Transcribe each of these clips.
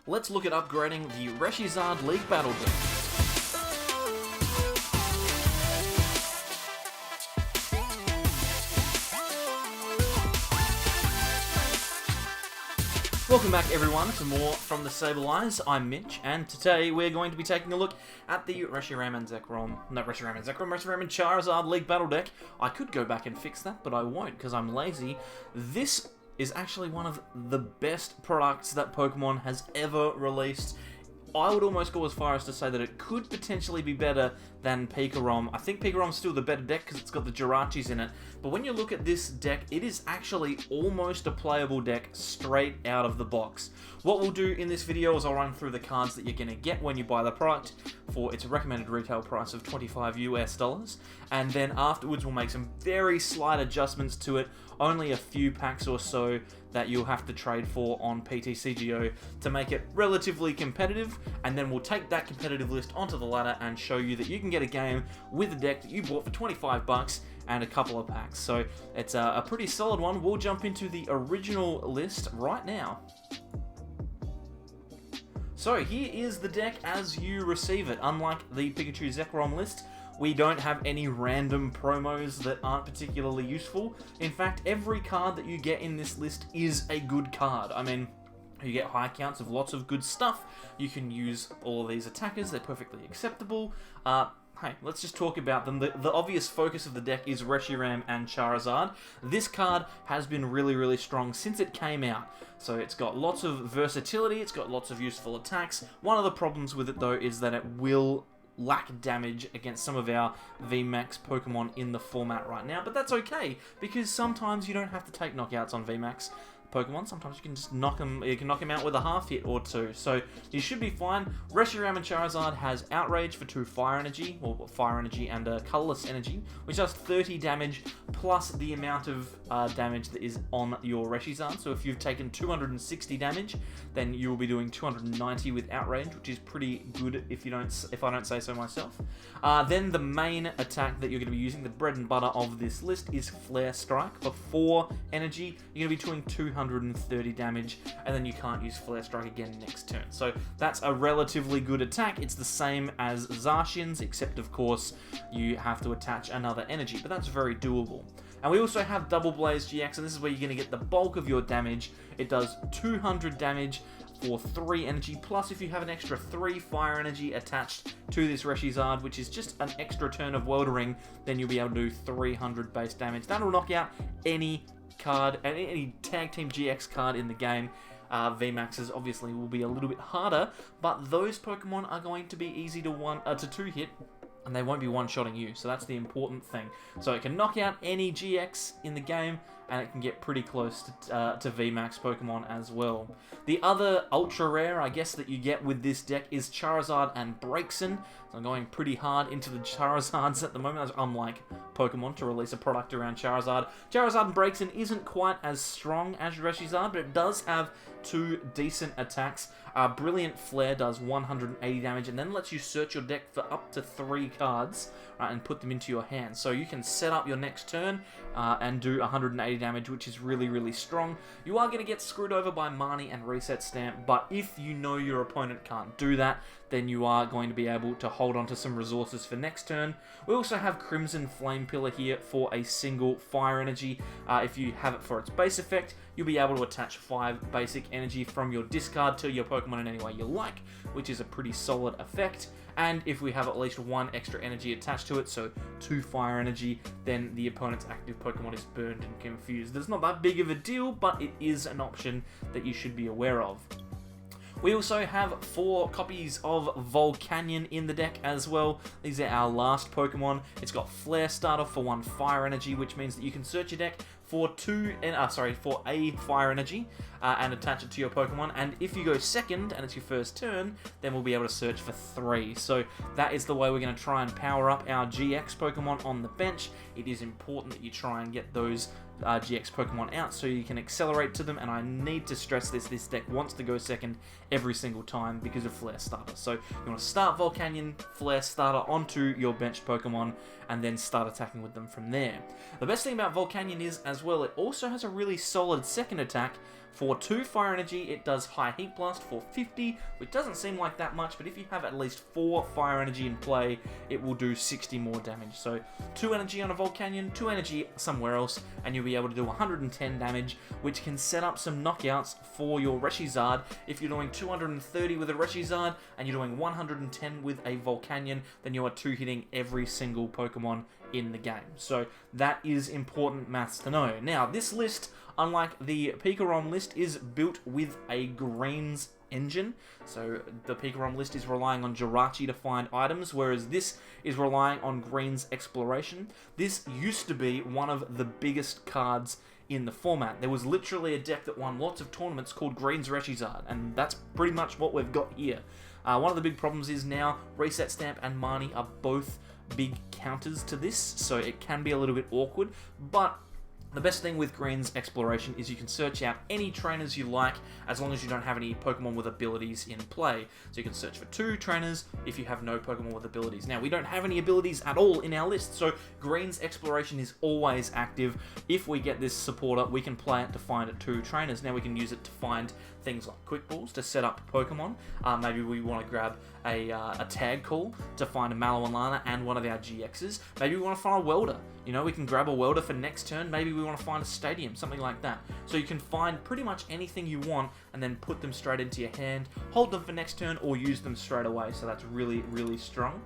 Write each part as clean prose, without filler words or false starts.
let's look at upgrading the ReshiZard League Battle deck. Welcome back everyone to more from the Sable Eyes. I'm Mitch, and today we're going to be taking a look at the Reshiram and Charizard League Battle deck. I could go back and fix that, but I won't because I'm lazy. This is actually one of the best products that Pokemon has ever released. I would almost go as far as to say that it could potentially be better than Pikarom. I think Pikarom's still the better deck because it's got the Jirachis in it. But when you look at this deck, it is actually almost a playable deck straight out of the box. What we'll do in this video is I'll run through the cards that you're going to get when you buy the product for its recommended retail price of $25 US. And then afterwards we'll make some very slight adjustments to it. Only a few packs or so that you'll have to trade for on PTCGO to make it relatively competitive, and then we'll take that competitive list onto the ladder and show you that you can get a game with a deck that you bought for 25 bucks and a couple of packs. So it's a pretty solid one. We'll jump into the original list right now. So here is the deck as you receive it. Unlike the Pikachu Zekrom list, we don't have any random promos that aren't particularly useful. In fact, every card that you get in this list is a good card. I mean, you get high counts of lots of good stuff. You can use all of these attackers, they're perfectly acceptable. Hey, let's just talk about them. The obvious focus of the deck is Reshiram and Charizard. This card has been really strong since it came out. So it's got lots of versatility, it's got lots of useful attacks. One of the problems with it though is that it will lack damage against some of our VMAX Pokemon in the format right now, but that's okay, because sometimes you don't have to take knockouts on VMAX Pokemon. Sometimes you can just knock them out with a half hit or two, so you should be fine. Reshiram and Charizard has Outrage for 2 Fire Energy, or Fire Energy and Colorless Energy, which does 30 damage plus the amount of damage that is on your ReshiZard. So if you've taken 260 damage, then you will be doing 290 with Outrage, which is pretty good if I don't say so myself. Then the main attack that you're going to be using, the bread and butter of this list, is Flare Strike for 4 energy. You're going to be doing 230 damage, and then you can't use Flare Strike again next turn. So that's a relatively good attack. It's the same as Zacian's, except of course you have to attach another energy, but that's very doable. And we also have Double Blaze GX, and this is where you're going to get the bulk of your damage. It does 200 damage for 3 energy, plus if you have an extra 3 fire energy attached to this ReshiZard, which is just an extra turn of Weldering, then you'll be able to do 300 base damage. That'll knock out any card, any Tag Team GX card in the game. VMAXs obviously will be a little bit harder, but those Pokemon are going to be easy to 2-hit, and they won't be one-shotting you, so that's the important thing. So it can knock out any GX in the game, and it can get pretty close to VMAX Pokemon as well. The other ultra rare, I guess, that you get with this deck is Charizard and Braixen. So I'm going pretty hard into the Charizards at the moment, unlike Pokemon to release a product around Charizard. Charizard and Braixen isn't quite as strong as ReshiZard, but it does have 2 decent attacks. Brilliant Flare does 180 damage and then lets you search your deck for up to 3 cards, right, and put them into your hand. So you can set up your next turn and do 180 damage, which is really strong. You are going to get screwed over by Marnie and Reset Stamp, but if you know your opponent can't do that, then you are going to be able to hold on to some resources for next turn. We also have Crimson Flame Pillar here for a single fire energy. If you have it for its base effect, you'll be able to attach 5 basic energy from your discard to your Pokemon in any way you like, which is a pretty solid effect. And if we have at least 1 extra energy attached to it, so 2 fire energy, then the opponent's active Pokemon is burned and confused. It's not that big of a deal, but it is an option that you should be aware of. We also have 4 copies of Volcanion in the deck as well. These are our last Pokemon. It's got Flare Starter for 1 fire energy, which means that you can search your deck for a fire energy and attach it to your Pokemon. And if you go second and it's your first turn, then we'll be able to search for 3. So that is the way we're going to try and power up our GX Pokemon on the bench. It is important that you try and get those GX Pokemon out so you can accelerate to them, and I need to stress this deck wants to go second every single time because of Flare Starter. So you want to start Volcanion, Flare Starter onto your benched Pokemon, and then start attacking with them from there. The best thing about Volcanion is, as well, it also has a really solid second attack For 2 fire energy, it does high heat blast for 50, which doesn't seem like that much, but if you have at least 4 fire energy in play, it will do 60 more damage. So 2 energy on a Volcanion, 2 energy somewhere else, and you'll be able to do 110 damage, which can set up some knockouts for your ReshiZard. If you're doing 230 with a ReshiZard, and you're doing 110 with a Volcanion, then you are 2-hitting every single Pokemon in the game. So that is important maths to know. Now, this list, unlike the Pikarom list, is built with a greens engine. So the Pikarom list is relying on Jirachi to find items, whereas this is relying on greens exploration. This used to be one of the biggest cards in the format. There was literally a deck that won lots of tournaments called Greens ReshiZard, and that's pretty much what we've got here. One of the big problems is now Reset Stamp and Marnie are both big counters to this, so it can be a little bit awkward, but the best thing with Green's exploration is you can search out any trainers you like as long as you don't have any Pokemon with abilities in play. So you can search for 2 trainers if you have no Pokemon with abilities. Now, we don't have any abilities at all in our list, so Green's exploration is always active. If we get this supporter, we can play it to find 2 trainers. Now we can use it to find things like Quick Balls to set up Pokemon. Maybe we want to grab a tag call to find a Mallow Lana and one of our GXs. Maybe we want to find a Welder. You know, we can grab a Welder for next turn. Maybe we want to find a Stadium, something like that. So you can find pretty much anything you want and then put them straight into your hand, hold them for next turn, or use them straight away. So that's really, really strong.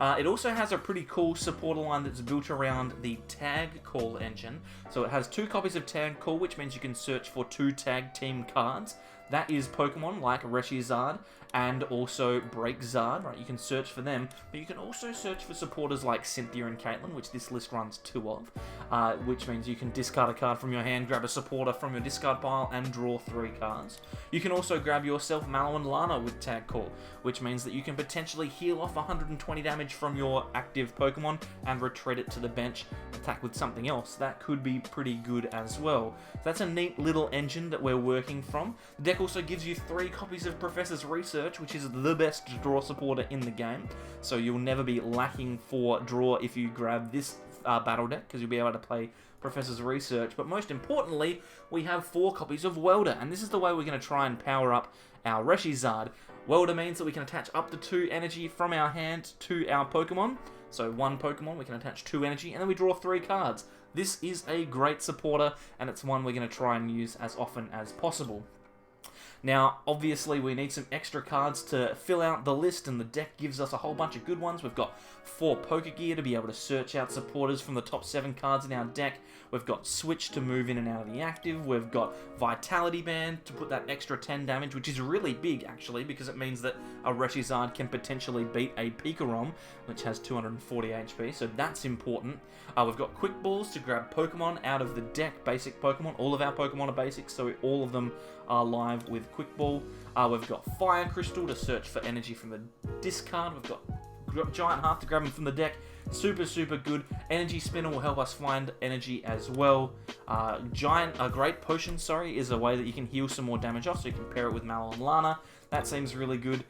It also has a pretty cool supporter line that's built around the Tag Call engine. So it has 2 copies of Tag Call, which means you can search for 2 tag team cards. That is Pokemon like ReshiZard and also Braixen-GX, right? You can search for them, but you can also search for supporters like Cynthia and Caitlin, which this list runs 2 of, which means you can discard a card from your hand, grab a supporter from your discard pile, and draw 3 cards. You can also grab yourself Mallow and Lana with Tag Call, which means that you can potentially heal off 120 damage from your active Pokemon and retreat it to the bench, attack with something else. That could be pretty good as well. So that's a neat little engine that we're working from. The deck also gives you 3 copies of Professor's Research, which is the best draw supporter in the game. So you'll never be lacking for draw if you grab this battle deck, because you'll be able to play Professor's Research. But most importantly, we have 4 copies of Welder, and this is the way we're going to try and power up our ReshiZard. Welder means that we can attach up to 2 energy from our hand to our Pokemon. So 1 Pokemon, we can attach 2 energy, and then we draw 3 cards. This is a great supporter, and it's one we're going to try and use as often as possible. Now, obviously, we need some extra cards to fill out the list, and the deck gives us a whole bunch of good ones. We've got 4 Pokégear to be able to search out supporters from the top 7 cards in our deck. We've got Switch to move in and out of the active. We've got Vitality Band to put that extra 10 damage, which is really big, actually, because it means that a ReshiZard can potentially beat a Pikarom, which has 240 HP, so that's important. We've got Quick Balls to grab Pokemon out of the deck, basic Pokemon. All of our Pokemon are basic, so all of them are live with Quick Ball. We've got Fire Crystal to search for energy from the discard. We've got Giant Hearth to grab them from the deck. Super, super good. Energy Spinner will help us find energy as well. Great Potion, is a way that you can heal some more damage off, so you can pair it with Mallow and Lana. That seems really good.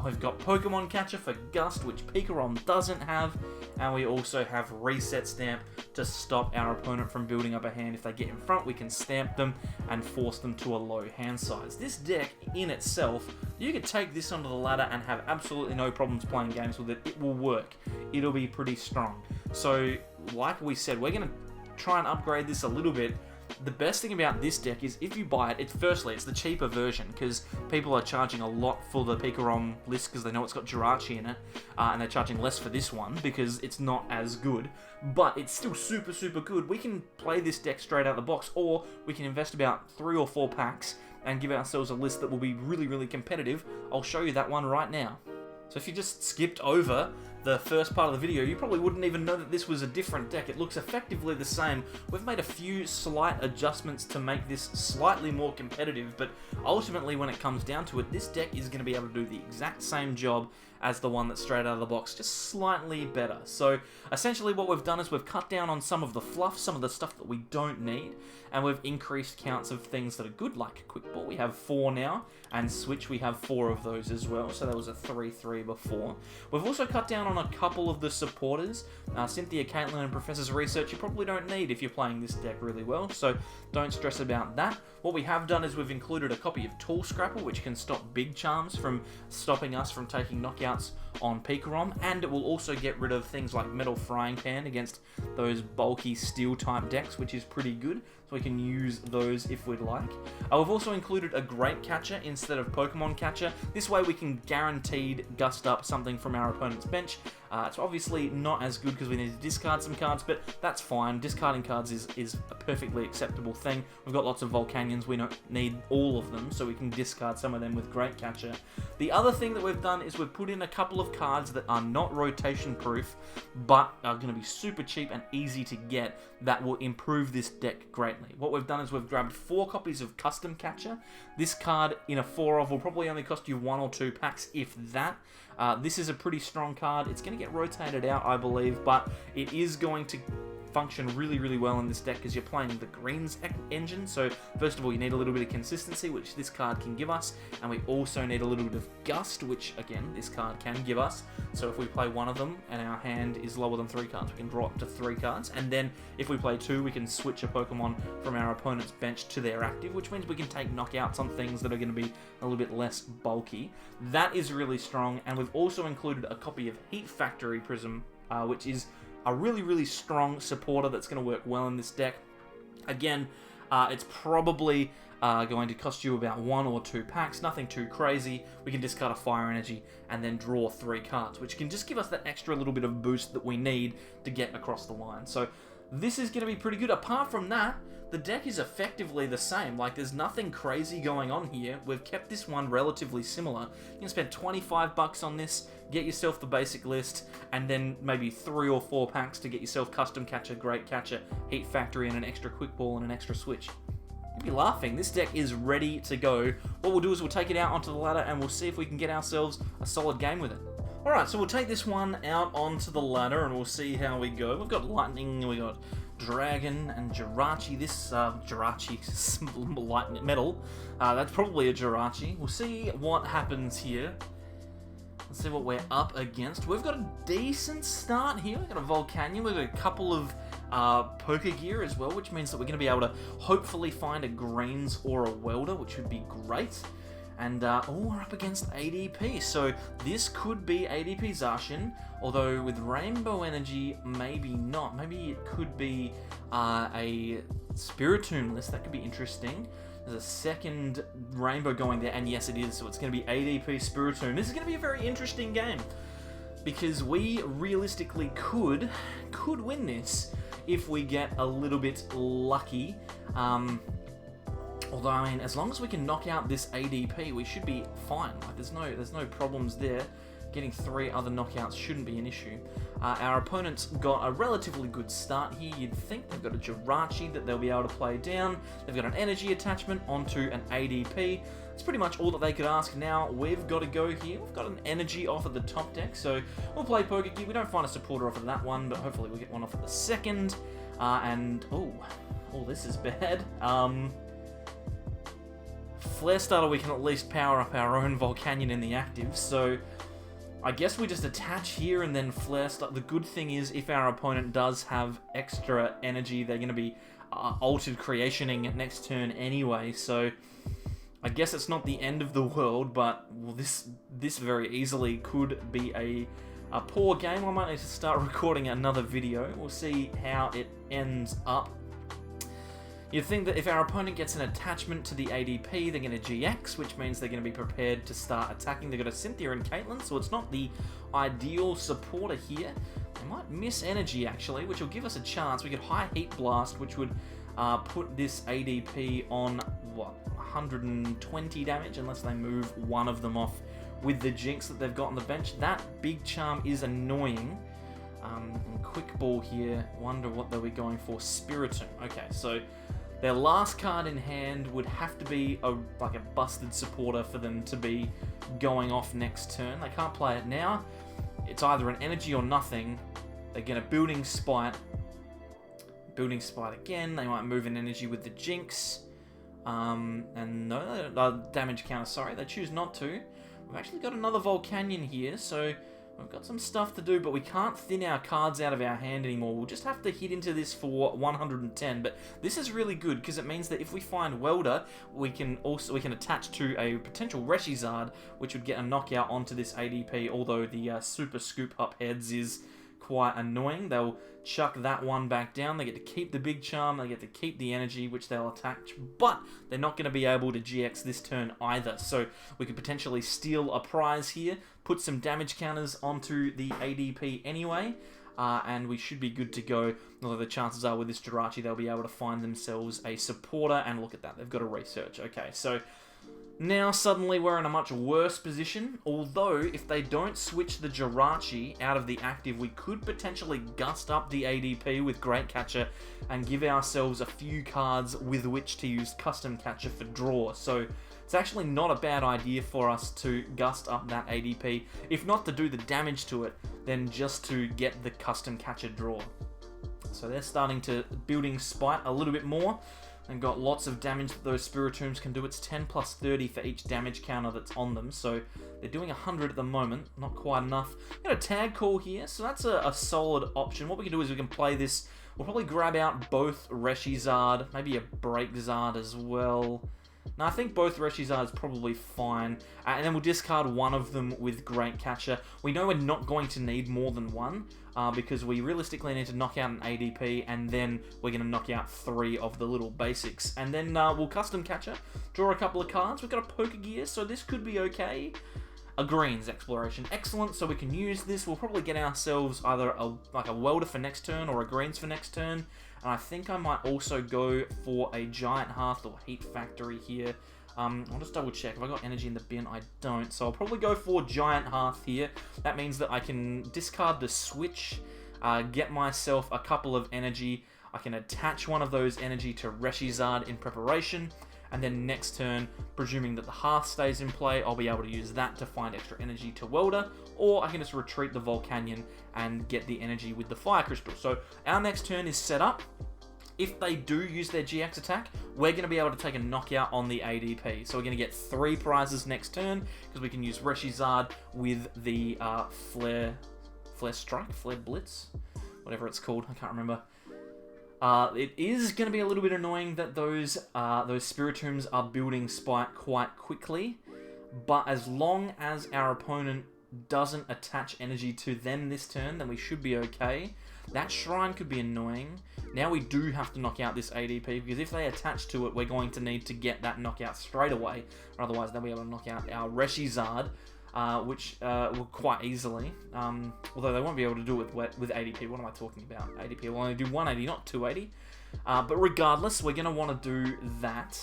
We've got Pokemon Catcher for Gust, which Pikarom doesn't have. And we also have Reset Stamp to stop our opponent from building up a hand. If they get in front, we can stamp them and force them to a low hand size. This deck in itself, you could take this onto the ladder and have absolutely no problems playing games with it. It will work. It'll be pretty strong. So, like we said, we're going to try and upgrade this a little bit. The best thing about this deck is if you buy it, firstly, it's the cheaper version, because people are charging a lot for the Pikarom list because they know it's got Jirachi in it, and they're charging less for this one because it's not as good, but it's still super, super good. We can play this deck straight out of the box, or we can invest about 3 or 4 packs and give ourselves a list that will be really, really competitive. I'll show you that one right now. So if you just skipped over the first part of the video, you probably wouldn't even know that this was a different deck. It looks effectively the same. We've made a few slight adjustments to make this slightly more competitive, but ultimately when it comes down to it, this deck is going to be able to do the exact same job as the one that's straight out of the box, just slightly better. So essentially what we've done is we've cut down on some of the fluff, some of the stuff that we don't need, and we've increased counts of things that are good, like Quick Ball. We have 4 now, and Switch we have 4 of those as well, so that was a 3-3 before. We've also cut down on on a couple of the supporters. Cynthia, Caitlin, and Professor's Research you probably don't need if you're playing this deck really well, so don't stress about that. What we have done is we've included a copy of Tool Scrapper, which can stop big charms from stopping us from taking knockouts on Pikarom, and it will also get rid of things like Metal Frying Pan against those bulky steel-type decks, which is pretty good, so we can use those if we'd like. We've also included a Great Catcher instead of Pokemon Catcher. This way we can guaranteed gust up something from our opponent's bench. It's obviously not as good because we need to discard some cards, but that's fine. Discarding cards is a perfectly acceptable thing. We've got lots of Volcanions, we don't need all of them, so we can discard some of them with Great Catcher. The other thing that we've done is we've put in a couple of cards that are not rotation proof, but are going to be super cheap and easy to get that will improve this deck greatly. What we've done is we've grabbed 4 copies of Custom Catcher. This card in a 4-of will probably only cost you 1 or 2 packs, if that. This is a pretty strong card. It's going to get rotated out, I believe, but it is going to function really, really well in this deck because you're playing the greens engine. So first of all, you need a little bit of consistency, which this card can give us, and we also need a little bit of gust, which again this card can give us. So if we play one of them and our hand is lower than 3 cards, we can draw up to 3 cards, and then if we play 2, we can switch a Pokemon from our opponent's bench to their active, which means we can take knockouts on things that are going to be a little bit less bulky. That is really strong, and we've also included a copy of Heat Factory Prism, which is a really, really strong supporter that's going to work well in this deck. Again, it's probably going to cost you about 1 or 2 packs, nothing too crazy. We can discard a Fire Energy and then draw 3 cards, which can just give us that extra little bit of boost that we need to get across the line. So this is going to be pretty good. Apart from that, the deck is effectively the same. Like, there's nothing crazy going on here. We've kept this one relatively similar. You can spend 25 bucks on this, get yourself the basic list, and then maybe 3 or 4 packs to get yourself Custom Catcher, Great Catcher, Heat Factory, and an extra Quick Ball and an extra Switch. You'd be laughing. This deck is ready to go. What we'll do is we'll take it out onto the ladder and we'll see if we can get ourselves a solid game with it. Alright, so we'll take this one out onto the ladder and we'll see how we go. We've got Lightning, we've got Dragon, and Jirachi. This Jirachi light metal, that's probably a Jirachi. We'll see what happens here. Let's see what we're up against. We've got a decent start here. We've got a Volcanion, we've got a couple of Pokégear as well, which means that we're going to be able to hopefully find a Greens or a Welder, which would be great. And we're up against ADP, so this could be ADP Zacian, although with Rainbow Energy, maybe not. Maybe it could be a Spiritomb list. That could be interesting. There's a second Rainbow going there, and yes it is, so it's going to be ADP Spiritomb. This is going to be a very interesting game, because we realistically could win this if we get a little bit lucky. Although, I mean, as long as we can knock out this ADP, we should be fine. Like, there's no problems there. Getting 3 other knockouts shouldn't be an issue. Our opponent's got a relatively good start here. You'd think they've got a Jirachi that they'll be able to play down. They've got an energy attachment onto an ADP. It's pretty much all that they could ask. Now, we've got to go here. We've got an energy off of the top deck, so we'll play Pokégear. We don't find a supporter off of that one, but hopefully we'll get one off of the second. Oh, this is bad. Flare Starter, we can at least power up our own Volcanion in the active, so I guess we just attach here and then Flare Starter. The good thing is, if our opponent does have extra energy, they're going to be altered creationing next turn anyway, so I guess it's not the end of the world, but well, this very easily could be a poor game. I might need to start recording another video. We'll see how it ends up. You'd think that if our opponent gets an attachment to the ADP, they're going to GX, which means they're going to be prepared to start attacking. They've got a Cynthia and Caitlin, so it's not the ideal supporter here. They might miss energy, actually, which will give us a chance. We could High Heat Blast, which would put this ADP on, what, 120 damage, unless they move one of them off with the Jinx that they've got on the bench. That big charm is annoying. And Quick Ball here, wonder what they'll be going for. Spiritomb. Okay, so their last card in hand would have to be like a busted supporter for them to be going off next turn. They can't play it now. It's either an energy or nothing. They're going to Building Spite. Building Spite again. They might move an energy with the Jinx. And no, damage counter, sorry. They choose not to. We've actually got another Volcanion here, so We've got some stuff to do, but we can't thin our cards out of our hand anymore. We'll just have to hit into this for 110. But this is really good because it means that if we find Welder, we can attach to a potential ReshiZard, which would get a knockout onto this ADP. Although the Super Scoop Up Heads is quite annoying. They'll chuck that one back down. They get to keep the big charm. They get to keep the energy, which they'll attach, but they're not going to be able to GX this turn either. So we could potentially steal a prize here, put some damage counters onto the ADP anyway, and we should be good to go. Although the chances are with this Jirachi, they'll be able to find themselves a supporter, and look at that, they've got a research. Okay, so now suddenly we're in a much worse position, although if they don't switch the Jirachi out of the active, we could potentially gust up the ADP with Great Catcher and give ourselves a few cards with which to use Custom Catcher for draw. So it's actually not a bad idea for us to gust up that ADP, if not to do the damage to it, then just to get the Custom Catcher draw. So they're starting to building Spite a little bit more, and got lots of damage that those Spiritombs can do. It's 10 plus 30 for each damage counter that's on them, so they're doing 100 at the moment, not quite enough. Got a tag call here, so that's a solid option. What we can do is we can play this, we'll probably grab out both ReshiZard, maybe a Braixen-GX as well. Now, I think both ReshiZard is probably fine, and then we'll discard one of them with Great Catcher. We know we're not going to need more than one, because we realistically need to knock out an ADP, and then we're going to knock out 3 of the little basics. And then we'll Custom Catcher, draw a couple of cards. We've got a Pokégear, so this could be okay. A Greens Exploration, excellent, so we can use this. We'll probably get ourselves either a Welder for next turn, or a Greens for next turn. And I think I might also go for a Giant Hearth or Heat Factory here. I'll just double check. Have I got energy in the bin? I don't. So I'll probably go for Giant Hearth here. That means that I can discard the switch, get myself a couple of energy. I can attach one of those energy to ReshiZard in preparation. And then next turn, presuming that the Hearth stays in play, I'll be able to use that to find extra energy to Welder, or I can just retreat the Volcanion and get the energy with the Fire Crystal. So our next turn is set up. If they do use their GX attack, we're going to be able to take a knockout on the ADP. So we're going to get 3 prizes next turn, because we can use ReshiZard with the Flare Strike, Flare Blitz, whatever it's called, I can't remember. It is going to be a little bit annoying that those Spiritombs are building Spite quite quickly, but as long as our opponent doesn't attach energy to them this turn, then we should be okay. That Shrine could be annoying. Now we do have to knock out this ADP, because if they attach to it, we're going to need to get that knockout straight away, or otherwise they'll be able to knock out our ReshiZard, which will quite easily, although they won't be able to do it with ADP. What am I talking about? ADP will only do 180, not 280. But regardless, we're going to want to do that.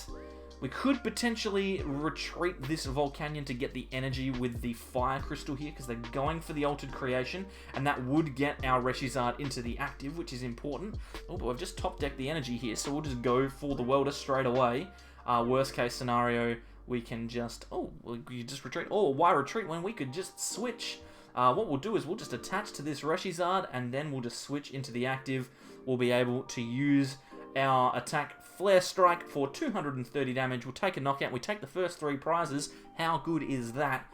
We could potentially retreat this Volcanion to get the energy with the Fire Crystal here, because they're going for the Altered Creation, and that would get our ReshiZard into the active, which is important. Oh, but we've just top-decked the energy here, so we'll just go for the Welder straight away. Worst case scenario, we can just... Oh, you just retreat. Oh, why retreat when we could just switch? What we'll do is we'll just attach to this ReshiZard, and then we'll just switch into the active. We'll be able to use our attack Flare Strike for 230 damage. We'll take a knockout. We take the first 3 prizes. How good is that?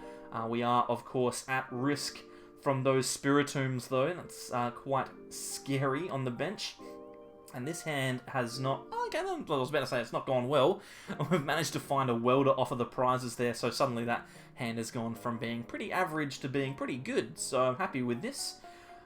We are, of course, at risk from those Spiritombs, though. That's quite scary on the bench. And this hand has not... Okay, I was about to say it's not gone well. We've managed to find a Welder off of the prizes there, so suddenly that hand has gone from being pretty average to being pretty good. So I'm happy with this.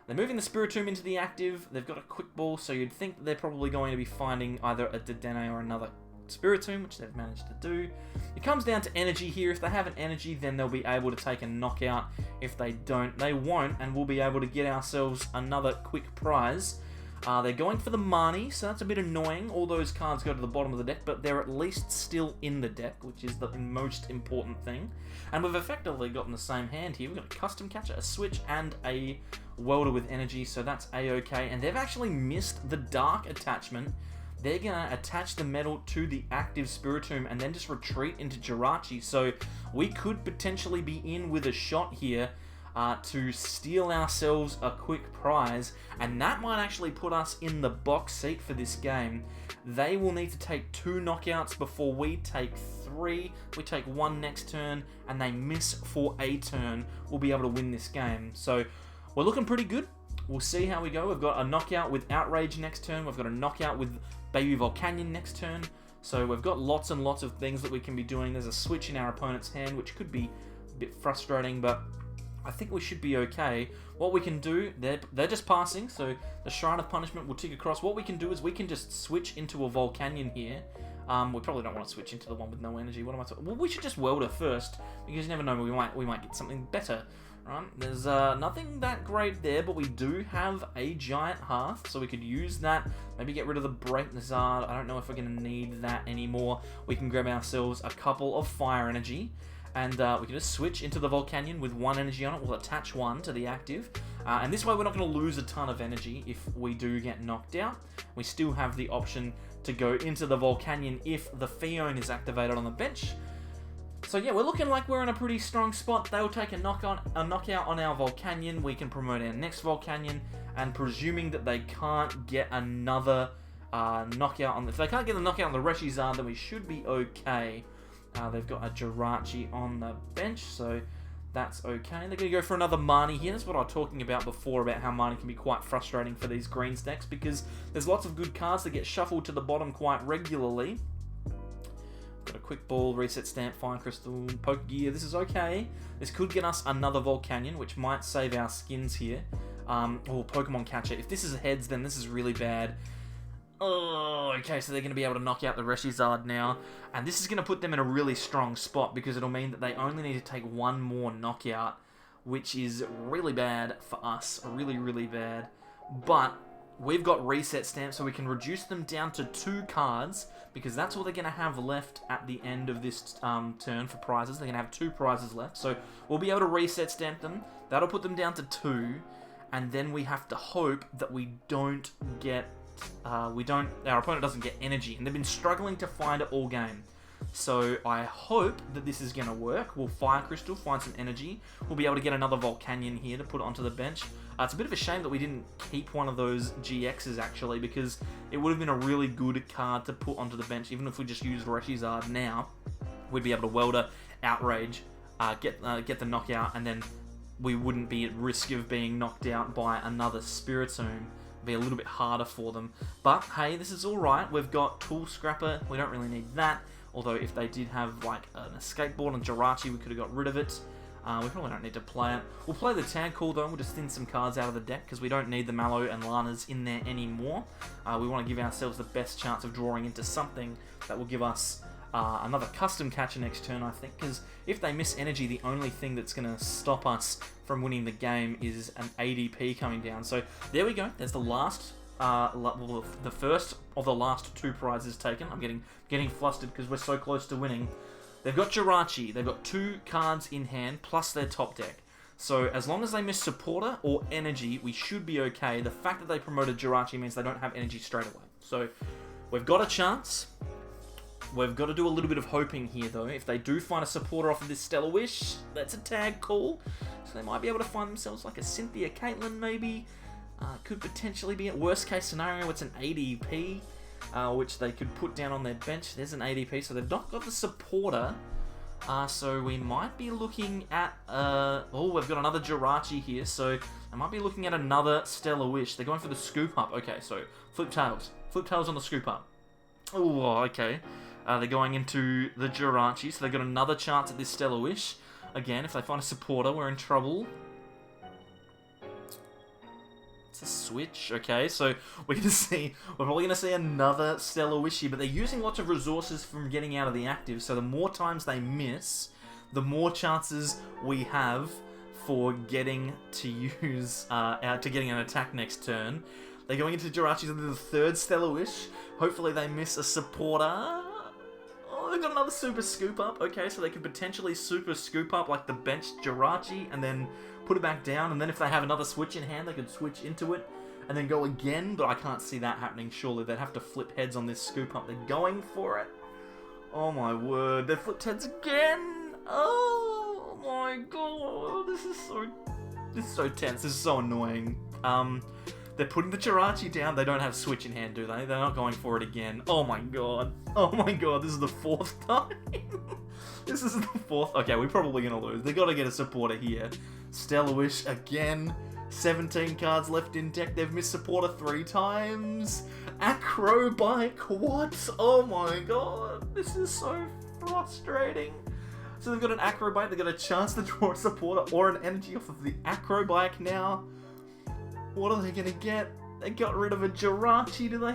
They're moving the Spiritomb into the active. They've got a Quick Ball, so you'd think that they're probably going to be finding either a Dedenne or another Spiritomb, which they've managed to do. It comes down to energy here. If they have an energy, then they'll be able to take a knockout. If they don't, they won't, and we'll be able to get ourselves another quick prize. They're going for the Marnie, so that's a bit annoying. All those cards go to the bottom of the deck, but they're at least still in the deck, which is the most important thing. And we've effectively gotten the same hand here. We've got a Custom Catcher, a Switch, and a Welder with energy, so that's A-okay. And they've actually missed the Dark attachment. They're going to attach the metal to the active Spiritomb and then just retreat into Jirachi. So we could potentially be in with a shot here. to steal ourselves a quick prize, and that might actually put us in the box seat for this game. They will need to take 2 knockouts before we take 3. We take 1 next turn, and they miss for a turn. We'll be able to win this game. So we're looking pretty good. We'll see how we go. We've got a knockout with Outrage next turn. We've got a knockout with Baby Volcanion next turn. So we've got lots and lots of things that we can be doing. There's a switch in our opponent's hand, which could be a bit frustrating, but I think we should be okay. What we can do, they're just passing, so the Shrine of Punishment will tick across. What we can do is we can just switch into a Volcanion here. We probably don't want to switch into the one with no energy. What am I talking? Well, we should just Welder first, because you never know, we might get something better. Right? There's nothing that great there, but we do have a Giant Hearth, so we could use that. Maybe get rid of the Braixen-GX. I don't know if we're going to need that anymore. We can grab ourselves a couple of Fire Energy, and we can just switch into the Volcanion with 1 energy on it. We'll attach 1 to the active, and this way we're not going to lose a ton of energy if we do get knocked out. We still have the option to go into the Volcanion if the Fion is activated on the bench. So yeah, we're looking like we're in a pretty strong spot. They'll take a knockout on our Volcanion. We can promote our next Volcanion, and presuming that they can't get another knockout on if they can't get the knockout on the ReshiZard, then we should be okay. They've got a Jirachi on the bench, so that's okay. They're going to go for another Marnie here. That's what I was talking about before, about how Marnie can be quite frustrating for these green stacks, because there's lots of good cards that get shuffled to the bottom quite regularly. Got a Quick Ball, Reset Stamp, Fine Crystal, Pokégear. This is okay. This could get us another Volcanion, which might save our skins here. Or Pokemon Catcher. If this is heads, then this is really bad. Oh, okay, so they're going to be able to knock out the ReshiZard now. And this is going to put them in a really strong spot, because it'll mean that they only need to take 1 more knockout, which is really bad for us. Really, really bad. But we've got Reset Stamp, so we can reduce them down to 2 cards, because that's all they're going to have left at the end of this turn for prizes. They're going to have 2 prizes left, so we'll be able to Reset Stamp them. That'll put them down to 2, and then we have to hope that we don't get... our opponent doesn't get energy, and they've been struggling to find it all game. So I hope that this is going to work. We'll Fire Crystal, find some energy. We'll be able to get another Volcanion here to put onto the bench. It's a bit of a shame that we didn't keep one of those GXs, actually, because it would have been a really good card to put onto the bench. Even if we just used ReshiZard now, we'd be able to Welder, Outrage, get the knockout, and then we wouldn't be at risk of being knocked out by another Spiritomb. Be a little bit harder for them. But hey, this is alright. We've got Tool Scrapper. We don't really need that. Although if they did have like an escape board and Jirachi, we could have got rid of it. We probably don't need to play it. We'll play the tag call though. We'll just thin some cards out of the deck, because we don't need the Mallow and Lanas in there anymore. We want to give ourselves the best chance of drawing into something that will give us another custom catcher next turn, I think, because if they miss energy, the only thing that's going to stop us from winning the game is an ADP coming down. So there we go. There's the last, the first of the last 2 prizes taken. I'm getting flustered because we're so close to winning. They've got Jirachi. They've got 2 cards in hand plus their top deck. So as long as they miss Supporter or Energy, we should be okay. The fact that they promoted Jirachi means they don't have Energy straight away. So we've got a chance. We've got to do a little bit of hoping here, though. If they do find a Supporter off of this Stellar Wish, that's a tag call. So they might be able to find themselves like a Cynthia Caitlyn, maybe. Could potentially be, at worst case scenario, it's an ADP, which they could put down on their bench. There's an ADP, so they've not got the Supporter. So we might be looking at... oh, we've got another Jirachi here, so I might be looking at another Stellar Wish. They're going for the Scoop Up. Okay, so Flip Tails. Flip Tails on the Scoop Up. Oh, okay. They're going into the Jirachi, so they've got another chance at this Stellar Wish. Again, if they find a Supporter, we're in trouble. It's a switch. Okay, so we're probably going to see another Stellar Wish here, but they're using lots of resources from getting out of the active, so the more times they miss, the more chances we have for getting to use, getting an attack next turn. They're going into Jirachi's into the 3rd Stellar Wish. Hopefully they miss a Supporter. Oh, they've got another Super Scoop Up. Okay, so they could potentially Super Scoop Up like the bench Jirachi and then put it back down. And then if they have another switch in hand, they could switch into it and then go again. But I can't see that happening, surely. They'd have to flip heads on this Scoop Up. They're going for it. Oh my word. They've flipped heads again. Oh my god. This is so This is so tense. This is so annoying. They're putting the Jirachi down. They don't have Switch in hand, do they? They're not going for it again. Oh my god. Oh my god, this is the 4th time. This is the 4th. Okay, we're probably going to lose. They got to get a supporter here. Stellar Wish again. 17 cards left in deck. They've missed supporter 3 times. Acrobike, what? Oh my god. This is so frustrating. So they've got an Acrobike. They've got a chance to draw a supporter or an energy off of the Acrobike now. What are they gonna get? They got rid of a Jirachi. Do they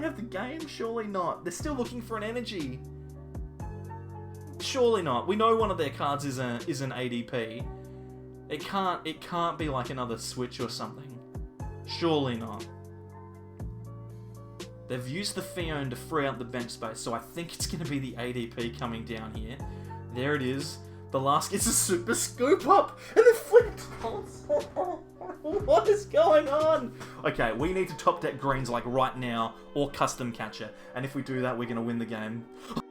have the game? Surely not. They're still looking for an energy. Surely not. We know one of their cards is an ADP. It can't be like another Switch or something. Surely not. They've used the Fion to free up the bench space, so I think it's gonna be the ADP coming down here. There it is. The last gets a Super Scoop Up, and it flipped. What is going on? Okay, we need to top deck greens like right now, or custom catcher. And if we do that, we're going to win the game. Oh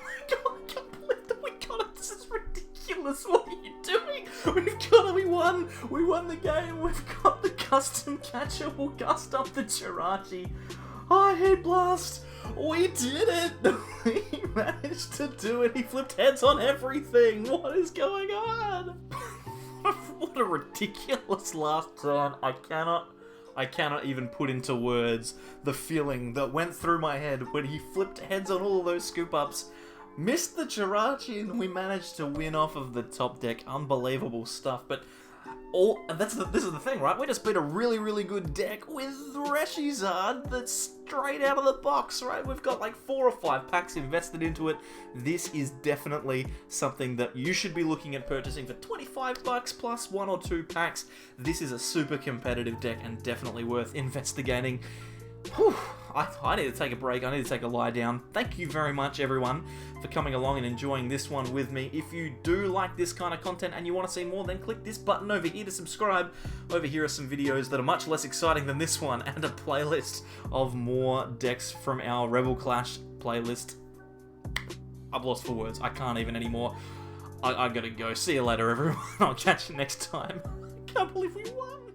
my god, I can't believe that we got it. This is ridiculous. What are you doing? We've got it. We won. We won the game. We've got the custom catcher. We'll gust up the Jirachi. Oh, Heat Blast! We did it! We managed to do it! He flipped heads on everything! What is going on? What a ridiculous last turn. I cannot even put into words the feeling that went through my head when he flipped heads on all of those scoop-ups, missed the Jirachi, and we managed to win off of the top deck. Unbelievable stuff, but this is the thing, right? We just beat a really, really good deck with ReshiZard that's straight out of the box, right? We've got like 4 or 5 packs invested into it. This is definitely something that you should be looking at purchasing for $25 plus 1 or 2 packs. This is a super competitive deck and definitely worth investigating. Whew, I need to take a break. I need to take a lie down. Thank you very much, everyone, for coming along and enjoying this one with me. If you do like this kind of content and you want to see more, then click this button over here to subscribe. Over here are some videos that are much less exciting than this one, and a playlist of more decks from our Rebel Clash playlist. I've lost for words. I can't even anymore. I gotta go. See you later, everyone. I'll catch you next time. I can't believe we won.